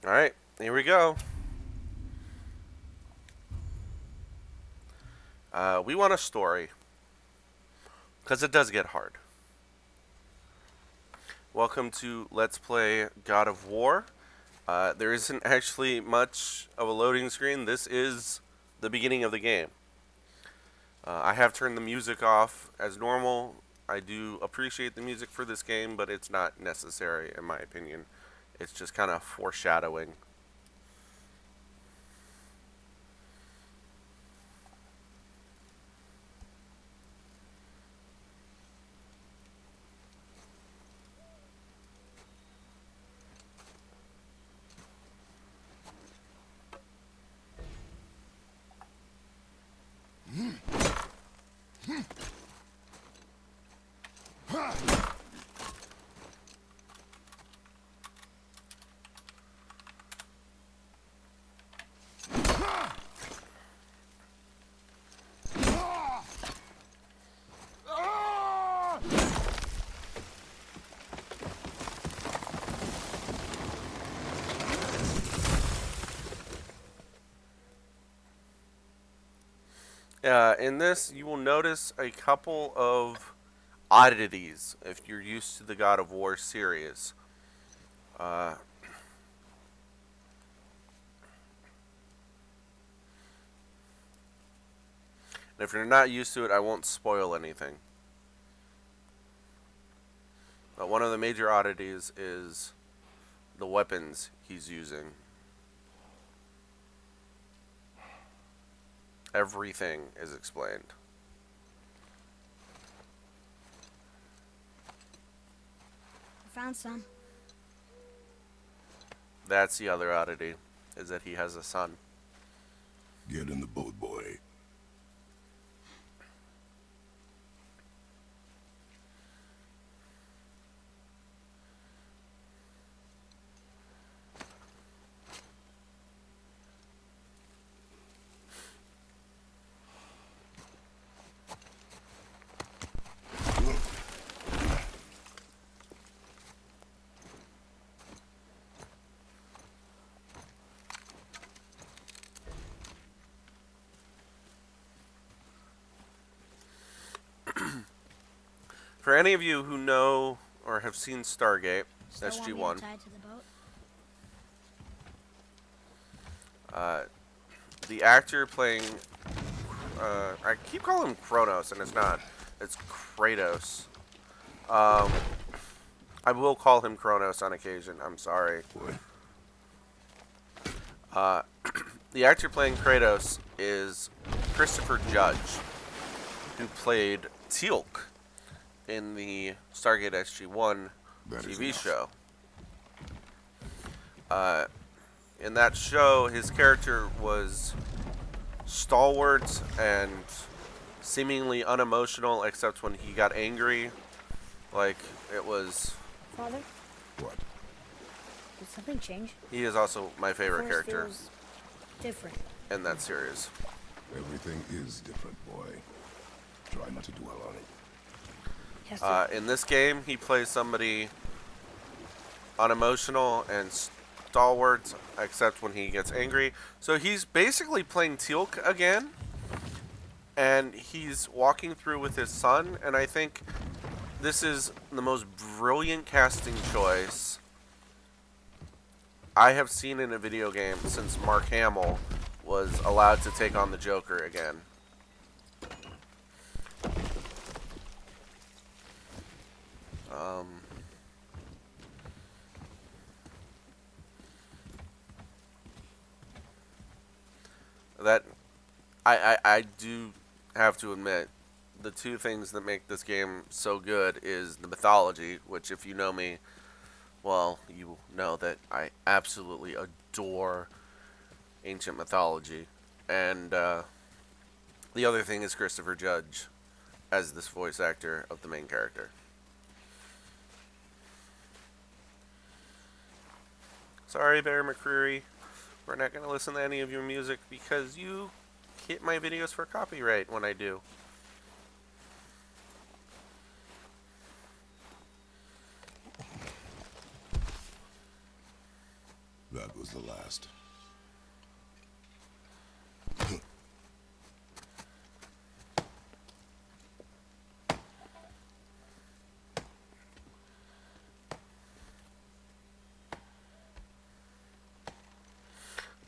All right, here we go. We want a story because it does get hard. Welcome to Let's Play God of War. There isn't actually much of a loading screen. This is the beginning of the game. I have turned the music off as normal. I do appreciate the music for this game, but it's not necessary in my opinion. It's just kind of foreshadowing. In this, you will notice a couple of oddities if you're used to the God of War series. Uh, and if you're not used to it, I won't spoil anything. But one of the major oddities is the weapons he's using. Everything is explained. I found some. That's the other oddity, is that he has a son. Get in the boat, boy. For any of you who know or have seen Stargate, Still want me to SG1, tie to the boat? uh, the actor playing, I keep calling him Kronos, and it's not. It's Kratos. Um, I will call him Kronos on occasion. I'm sorry. Boy. Uh, the actor playing Kratos is Christopher Judge, who played Teal'c in the Stargate SG-1 That is TV enough. show. Uh, in that show, his character was stalwart and seemingly unemotional, except when he got angry. Like, it was... Father, What? did something change? He is also my favorite Force character feels different. in that series. Everything is different, boy. Try not to dwell on it. Yes, sir. In this game, he plays somebody unemotional and stalwart, except when he gets angry. So he's basically playing Teal'c again, and he's walking through with his son, and I think this is the most brilliant casting choice I have seen in a video game since Mark Hamill was allowed to take on the Joker again. Um, that I do have to admit, the two things that make this game so good is the mythology, which if you know me, well, you know that I absolutely adore ancient mythology. And the other thing is Christopher Judge as this voice actor of the main character. Sorry, Bear McCreary. We're not going to listen to any of your music because you hit my videos for copyright when I do. That was the last.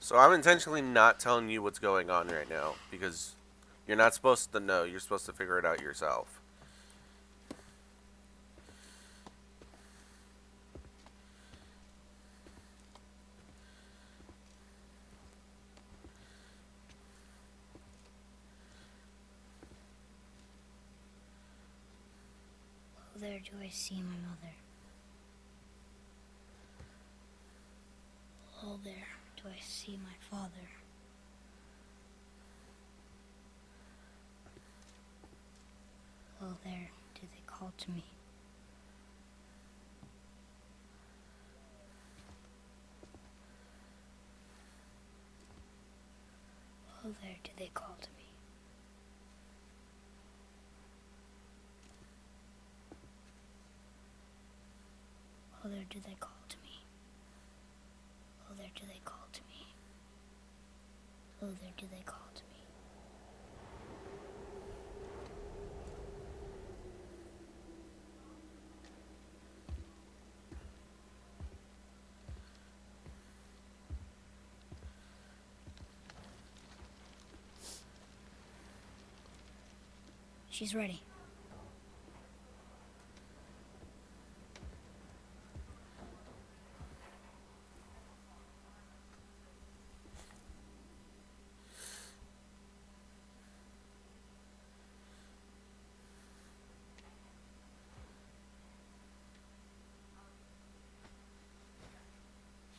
So I'm intentionally not telling you what's going on right now because you're not supposed to know. You're supposed to figure it out yourself. Oh, there do I see my mother. Oh, there do I see my father. Oh, there do they call to me. Oh, there do they call to me. Oh, there do they call to me. Oh, there do they call to me. Oh, there do they call to me. She's ready.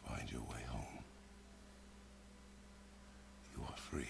Find your way home. You are free.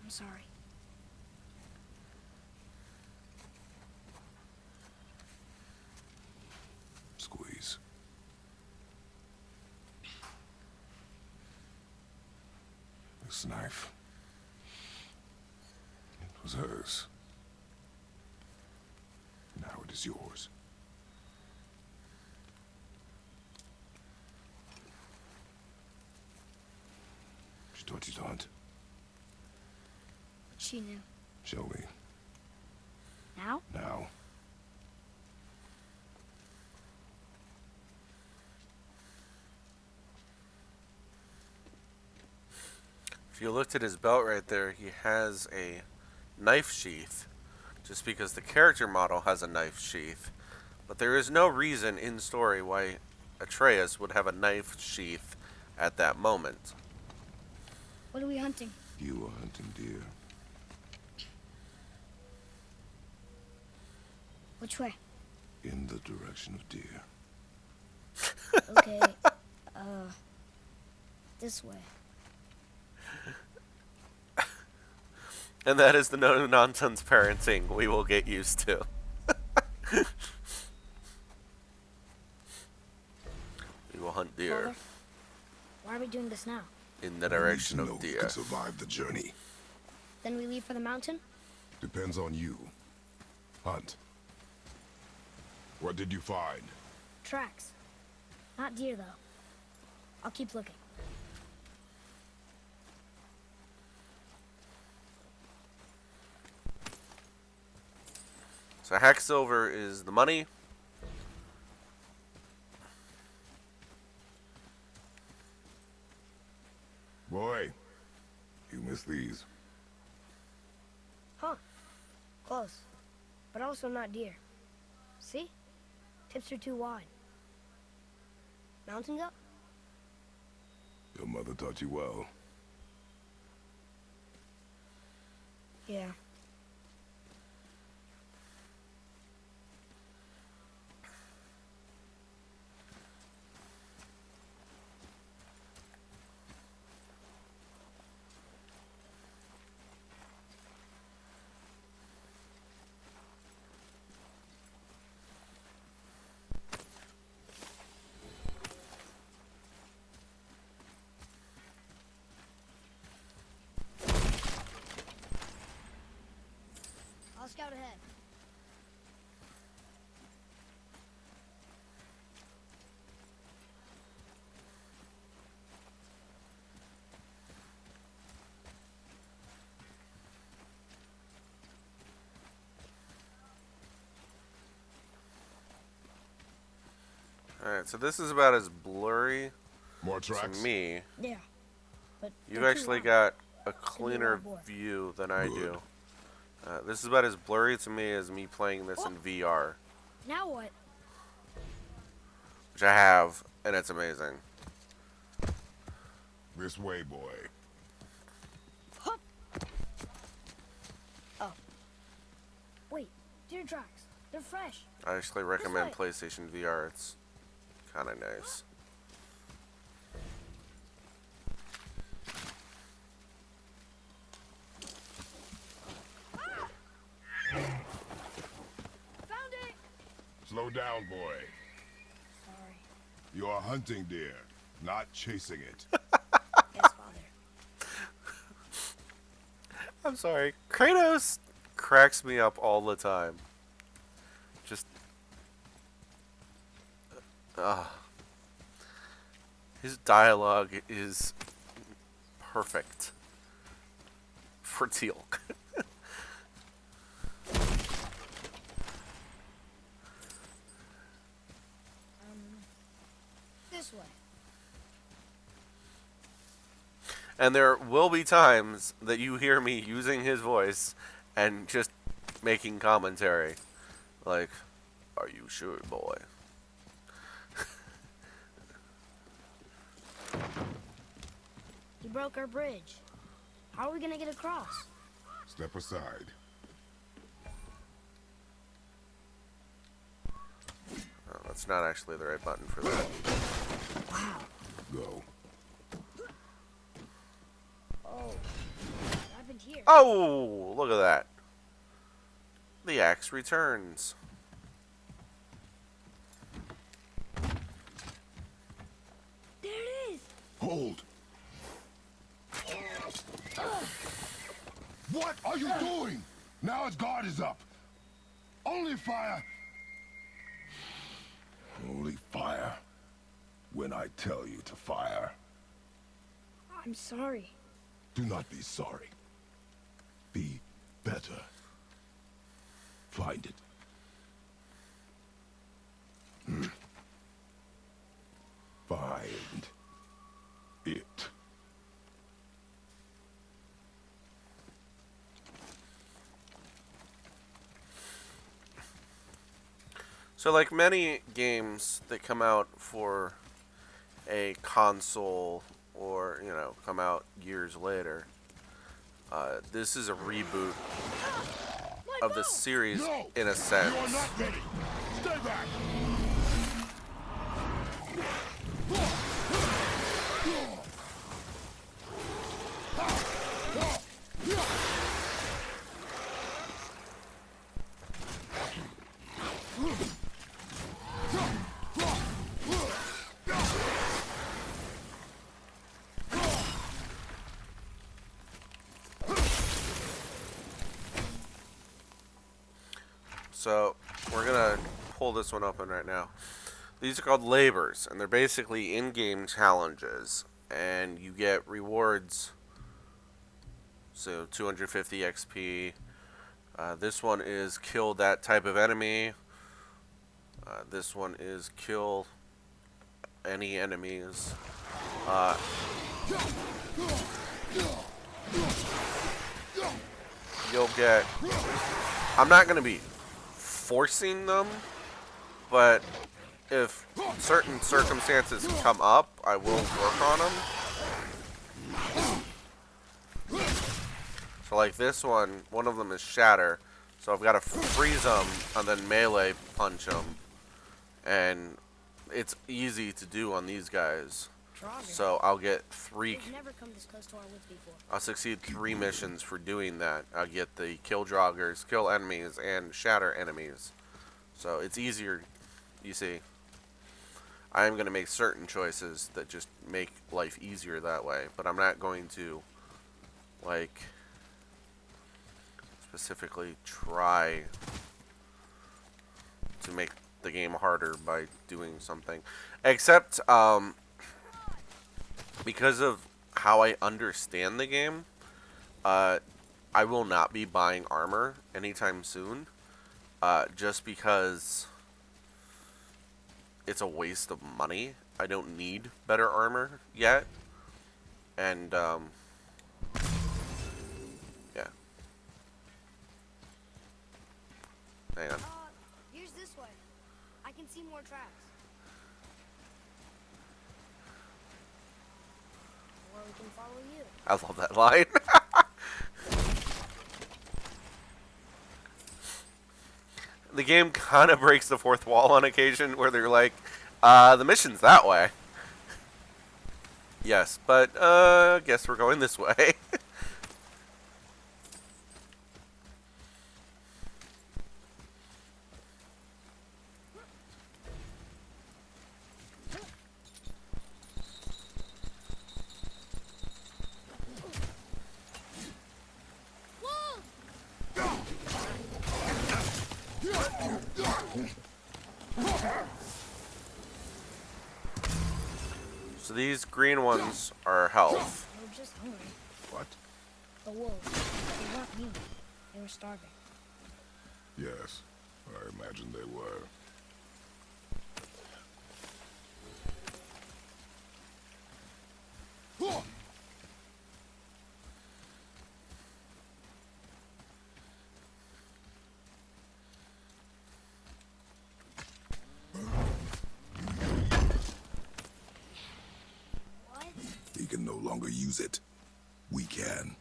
I'm sorry. Squeeze. This knife. It was hers. Now it is yours. She taught you to hunt. She knew. Show me. Now? Now. If you looked at his belt right there, he has a knife sheath. Just because the character model has a knife sheath. But there is no reason in story why Atreus would have a knife sheath at that moment. What are we hunting? You are hunting deer. Which way? In the direction of deer. Okay, this way. And that is the no-nonsense parenting we will get used to. We will hunt deer Father, why are we doing this now? in the You need direction to know of you deer. can survive the journey. Then we leave for the mountain? Depends on you. Hunt. What did you find? Tracks. Not deer, though. I'll keep looking. So Hack Silver is the money. Boy, you missed these. Huh. Close. But also not deer. See? Tips are too wide. Mountain goat? Your mother taught you well. Yeah. I'll scout ahead. Alright, so this is about as blurry More to tracks? me. Yeah. But You've they're too actually long. got a wild cleaner boar. view than I Good. do. This is about as blurry to me as me playing this in VR, Now what? which I have, and it's amazing. This way, boy. Hup. Oh. Wait, deer tracks. They're fresh. I actually recommend way. PlayStation VR. It's kind of nice. Found it! Slow down, boy. Sorry. You are hunting deer, not chasing it. Yes, Father. I'm sorry. Kratos cracks me up all the time. Just. His dialogue is perfect for Teal. This way. And there will be times that you hear me using his voice and just making commentary. Like, are you sure, boy? He broke our bridge. How are we gonna get across? Step aside. Oh, that's not actually the right button for that. Wow. Go. Oh. What happened here? Oh, look at that. The axe returns. There it is! Hold. What are you doing? Now its guard is up. Only fire. Only fire. When I tell you to fire. I'm sorry. Do not be sorry. Be better. Find it. Find it. So, like many games that come out for a console or, you know, come out years later, this is a reboot of the series No! in a sense. You are not ready. Stay back. So, we're going to pull this one open right now. These are called labors, and they're basically in-game challenges, and you get rewards. So 250 XP, This one is kill that type of enemy. This one is kill any enemies. You'll get... I'm not going to be forcing them, but if certain circumstances come up, I will work on them. So like this one of them is Shatter, so I've got to freeze them and then melee punch them, and it's easy to do on these guys. So I'll get 3. We've never come this close to our woods before. I'll succeed 3 missions for doing that. I'll get the kill Draugrs, kill enemies, and shatter enemies. So it's easier, you see. I am going to make certain choices that just make life easier that way, but I'm not going to, like, specifically try to make the game harder by doing something. Except, because of how I understand the game, I will not be buying armor anytime soon, just because it's a waste of money. I don't need better armor yet, and yeah. Hang on. Here's this way. I can see more tracks. Or we can follow you. I love that line. The game kind of breaks the fourth wall on occasion where they're like, the mission's that way. Yes, but guess we're going this way. So these green ones are health. They were just hungry. What? The wolves. They weren't mean. They were starving. Yes, I imagine they were. What? He can no longer use it. We can.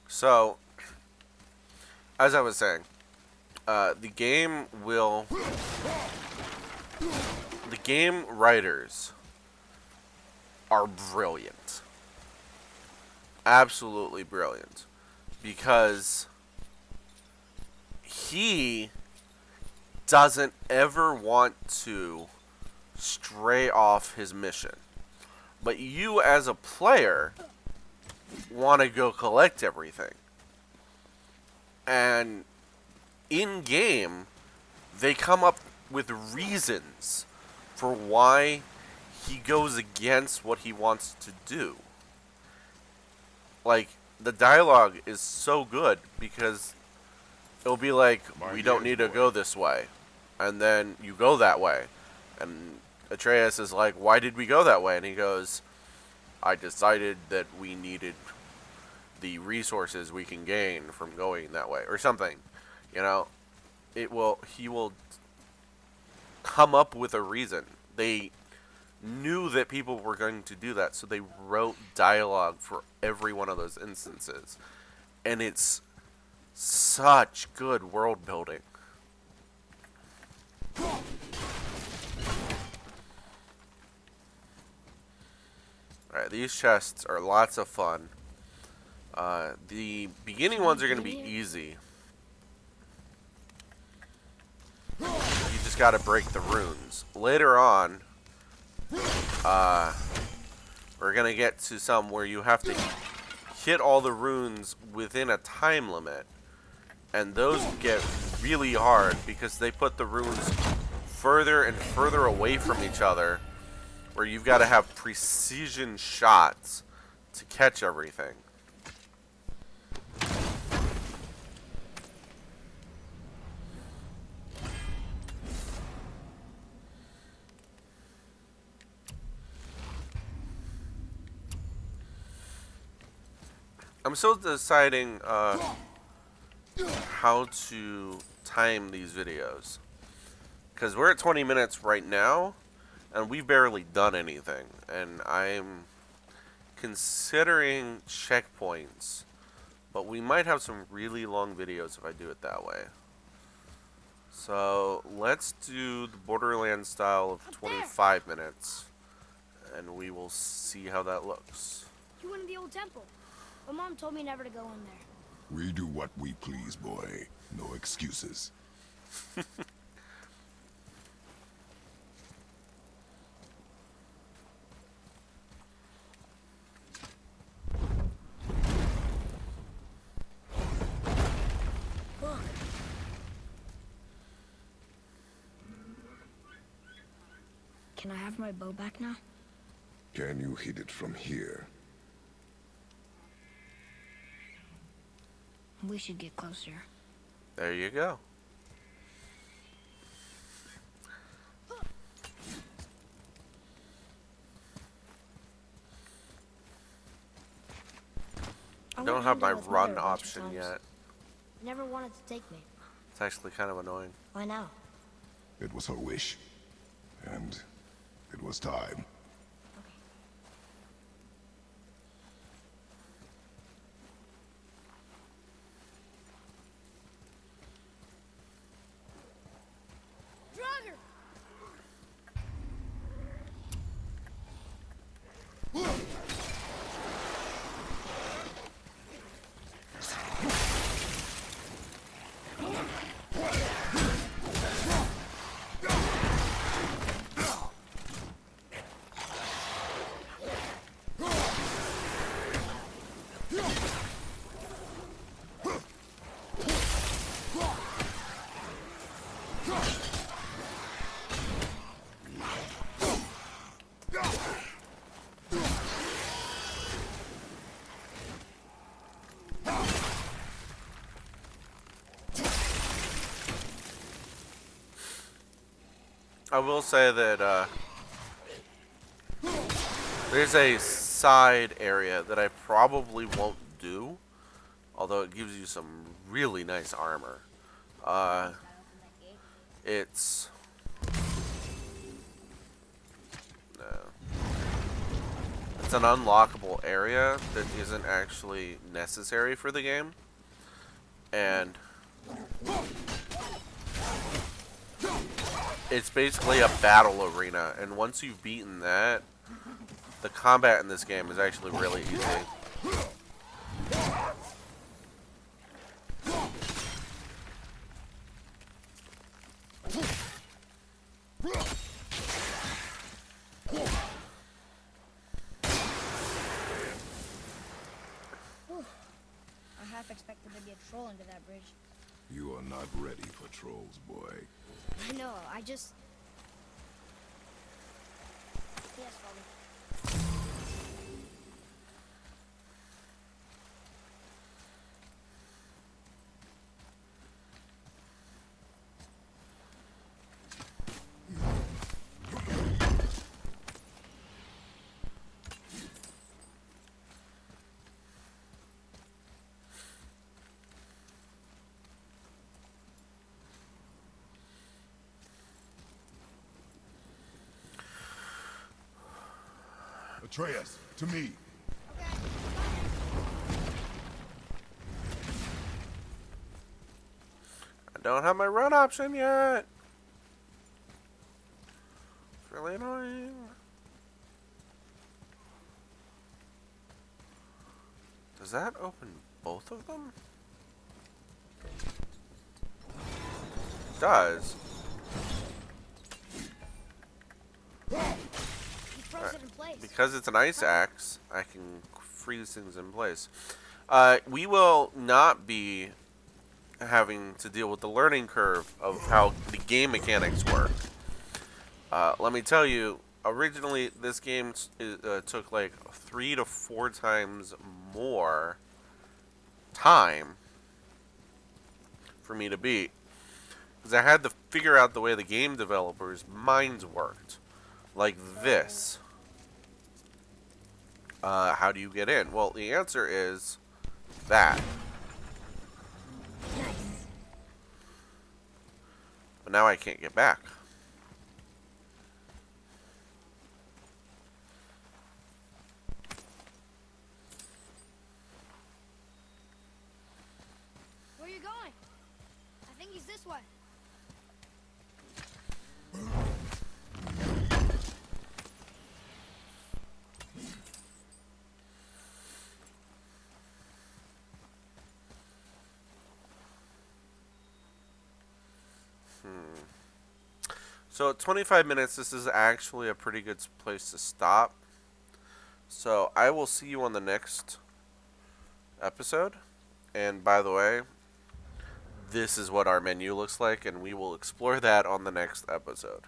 So, as I was saying, the game will... The game writers are brilliant. Absolutely brilliant. Because he doesn't ever want to stray off his mission. But you as a player want to go collect everything. And in game, they come up with reasons for why he goes against what he wants to do. Like, the dialogue is so good because it'll be like, we don't need to go this way. And then you go that way. And Atreus is like, why did we go that way? And he goes, I decided that we needed the resources we can gain from going that way. Or something. You know? He will come up with a reason. They knew that people were going to do that, so they wrote dialogue for every one of those instances. And it's such good world building. Alright, these chests are lots of fun. The beginning ones are going to be easy. You just got to break the runes. Later on, we're going to get to some where you have to hit all the runes within a time limit. And those get really hard because they put the runes further and further away from each other, where you've got to have precision shots to catch everything. I'm still deciding how to time these videos. Because we're at 20 minutes right now, and we've barely done anything. And I'm considering checkpoints, but we might have some really long videos if I do it that way. So let's do the Borderlands style of 25 minutes, and we will see how that looks. You went in the old temple. My mom told me never to go in there. We do what we please, boy. No excuses. Look. Can I have my bow back now? Can you hit it from here? We should get closer. There you go. I don't have my run option yet. Never wanted to take me. It's actually kind of annoying. Why now? It was her wish. And it was time. Okay. Draugr! I will say that there's a side area that I probably won't do, although it gives you some really nice armor. It's no, it's an unlockable area that isn't actually necessary for the game, and it's basically a battle arena, and once you've beaten that, the combat in this game is actually really easy. I half expected to get a troll under that bridge. You are not ready for trolls, boy. I know, I just... Yes, Father. Atreus, to me. I don't have my run option yet. It's really annoying. Does that open both of them? It does. He froze it in place. Because it's an ice axe, I can freeze things in place. We will not be having to deal with the learning curve of how the game mechanics work. Let me tell you, originally this game took like 3 to 4 times more time for me to beat. Because I had to figure out the way the game developers' minds worked. Like this. How do you get in? Well, the answer is that. Nice. But now I can't get back. Where are you going? I think he's this way. So at 25 minutes, this is actually a pretty good place to stop. So I will see you on the next episode. And by the way, this is what our menu looks like, and we will explore that on the next episode.